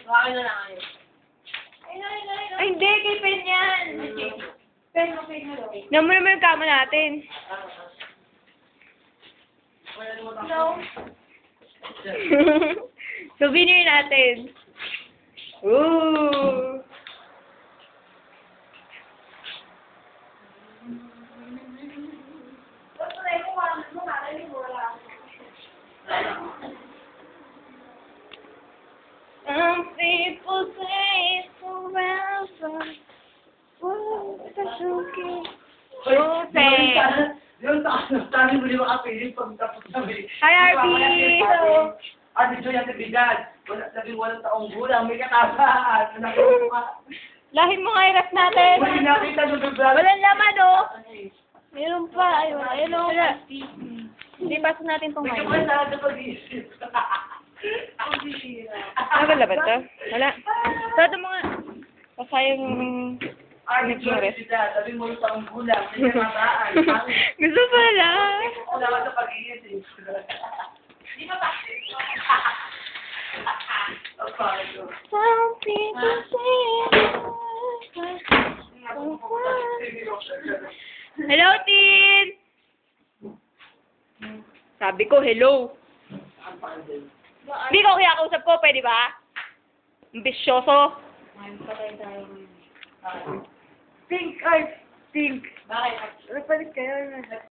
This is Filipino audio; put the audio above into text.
Bakit na lang kayo? Ay, hindi. Kay Pen yan. Pen na daw. Naman naman yung kama natin. No. Souvenir natin. Ooh. Some people say it's forever. Oh, that's okay. Yung taas mo yung makapilit pag tapos sabi. Hi, Arby! Hello! Ate Joy, ang bigat. Sabi walang taong gulang, may kataas. Nakuha ka. Lahin mo nga i-rap natin. Hindi nakita yung bigla. Walang laman, oh. Meron pa. Ayun, ayun, oh. Hindi, pasok natin itong May mic. kapal na sa pag-iisip. Wala ba ito? Wala. Sabi mo nga. Pasayang... Ate Joy, sabi mo yung taong gulang, may kataas. Gusto pala. Wala ka sa pag-iisip. Di ba ba? Some people say hello, Tin! Sabi ko, hello. Hindi ko kinakausap ko, pwede ba? Ambisyoso. Think, ay, think. Bakit? Nagpalit kayo.